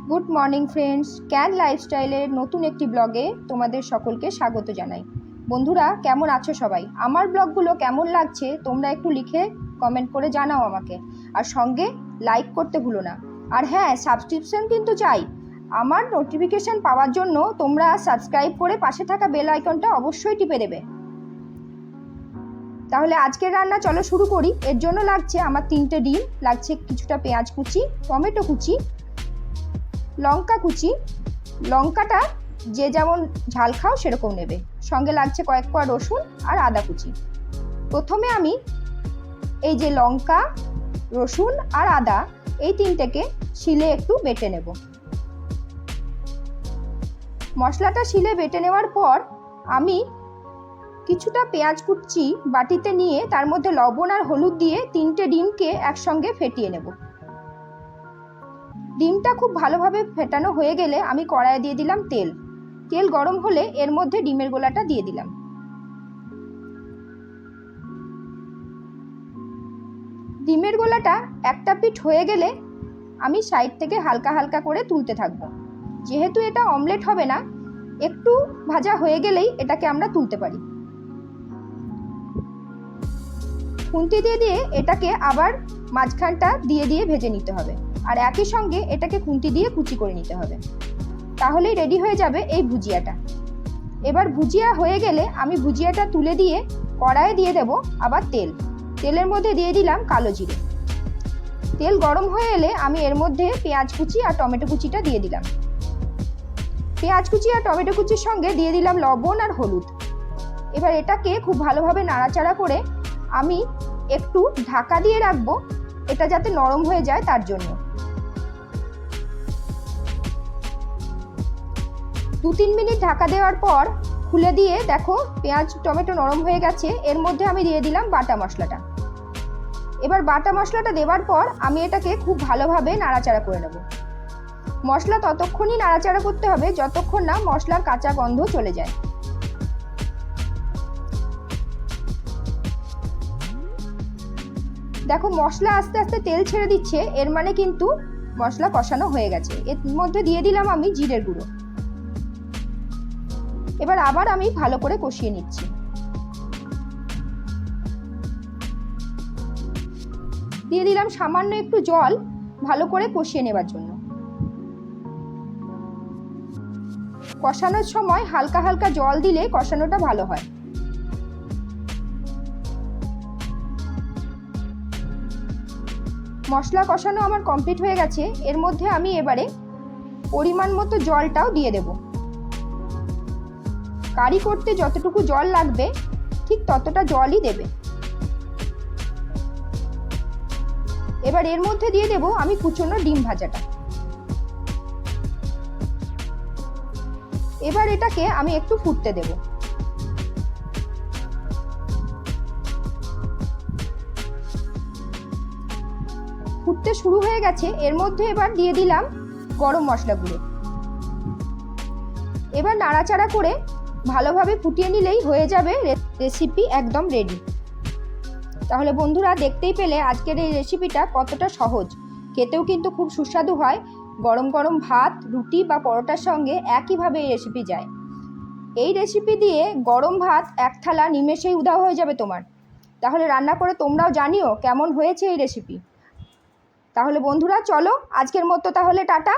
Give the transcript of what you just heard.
Good morning friends, can লাইফস্টাইলের নতুন একটি ব্লগে তোমাদের সকলকে স্বাগত জানাই। বন্ধুরা, কেমন আছো সবাই? আমার ব্লগগুলো কেমন লাগছে তোমরা একটু লিখে কমেন্ট করে জানাও আমাকে, আর সঙ্গে লাইক করতে ভুলো না। আর হ্যাঁ, সাবস্ক্রিপশন কিন্তু চাই। আমার নোটিফিকেশান পাওয়ার জন্য তোমরা সাবস্ক্রাইব করে পাশে থাকা বেল আইকনটা অবশ্যই টিপে দেবে। তাহলে আজকের রান্না চলো শুরু করি। এর জন্য লাগছে আমার 3টে ডিম, লাগছে কিছুটা পেঁয়াজ কুচি, টমেটো কুচি, লঙ্কা কুচি। লঙ্কাটা যে যেমন ঝাল খাও সেরকম নেবে। সঙ্গে লাগছে কয়েক কোয়া রসুন আর আদা কুচি। প্রথমে আমি এই যে লঙ্কা, রসুন আর আদা এই তিনটেকে শিলে একটু বেটে নেব। মশলাটা শিলে বেটে নেওয়ার পর আমি কিছুটা পেঁয়াজ কুচি বাটিতে নিয়ে তার মধ্যে লবণ আর হলুদ দিয়ে 3টে ডিমকে একসঙ্গে ফেটিয়ে নেব। ডিমটা খুব ভালোভাবে ফেটানো হয়ে গেলে আমি কড়াইয়ে দিয়ে দিলাম তেল। তেল গরম হলে এর মধ্যে ডিমের গোলাটা দিয়ে দিলাম। ডিমের গোলাটা একটা পিঠ হয়ে গেলে আমি সাইড থেকে হালকা হালকা করে তুলতে থাকব। যেহেতু এটা অমলেট হবে না, একটু ভাজা হয়ে গেলেই এটাকে আমরা তুলতে পারি। খুন্তি দিয়ে দিয়ে এটাকে আবার মাঝখানটা দিয়ে দিয়ে ভেজে নিতে হবে, আর একই সঙ্গে এটাকে খুন্তি দিয়ে কুচি করে নিতে হবে। তাহলেই রেডি হয়ে যাবে এই ভুজিয়াটা। এবার ভুজিয়া হয়ে গেলে আমি ভুজিয়াটা তুলে দিয়ে কড়াইয়ে দিয়ে দেব আবার তেল। তেলের মধ্যে দিয়ে দিলাম কালো জিরে। তেল গরম হয়ে এলে আমি এর মধ্যে পেঁয়াজ কুচি আর টমেটো কুচিটা দিয়ে দিলাম। পেঁয়াজ কুচি আর টমেটো কুচির সঙ্গে দিয়ে দিলাম লবণ আর হলুদ। এবার এটাকে খুব ভালোভাবে নাড়াচাড়া করে আমি একটু ঢাকা দিয়ে রাখবো, এটা যাতে নরম হয়ে যায় তার জন্য। 2-3 মিনিট ঢাকা দেওয়ার পর খুলে দিয়ে দেখো পেঁয়াজ টমেটো নরম হয়ে গেছে। এর মধ্যে আমি দিয়ে দিলাম বাটা মশলাটা। এবার বাটা মশলাটা দেওয়ার পর আমি এটাকে খুব ভালোভাবে নাড়াচাড়া করে নেব। মশলা ততক্ষণই নাড়াচাড়া করতে হবে যতক্ষণ না মশলার কাঁচা গন্ধ চলে যায়। দেখো মশলা আস্তে আস্তে তেল ছেড়ে দিচ্ছে, এর মানে কিন্তু মশলা কষানো হয়ে গেছে। এর মধ্যে দিয়ে দিলাম আমি জিরের গুঁড়ো। এবার আবার আমি ভালো করে কষিয়ে নিচ্ছি। দিয়ে দিলাম সামান্য একটু জল ভালো করে কষিয়ে নেবার জন্য। কষানোর সময় হালকা হালকা জল দিলে কষানোটা ভালো হয়। মশলা কষানো আমার কমপ্লিট হয়ে গেছে। এর মধ্যে আমি এবারে পরিমাণ মতো জলটাও দিয়ে দেব। কারি করতে যতটুকু জল লাগবে ঠিক ততটা জলই দেবে। এবার এর মধ্যে দিয়ে দেব আমি কুচনো ডিম ভাজাটা। এবার এটাকে আমি একটু ফুটতে দেব। ফুটতে শুরু হয়ে গেছে। এর মধ্যে এবার দিয়ে দিলাম গরম মশলা গুঁড়ো। এবার নাড়াচাড়া করে ভালোভাবে ফুটিয়ে নিলেই হয়ে যাবে রেসিপি একদম রেডি। তাহলে বন্ধুরা, দেখতেই পেলে আজকের এই রেসিপিটা কতটা সহজ, খেতেও কিন্তু খুব সুস্বাদু হয়। গরম গরম ভাত, রুটি বা পরোটার সঙ্গে একইভাবে এই রেসিপি যায়। এই রেসিপি দিয়ে গরম ভাত এক থালা নিমেষেই উধাও হয়ে যাবে তোমার। তাহলে রান্না করে তোমরাও জানিও কেমন হয়েছে এই রেসিপি। তাহলে বন্ধুরা চলো, আজকের মতো তাহলে টাটা।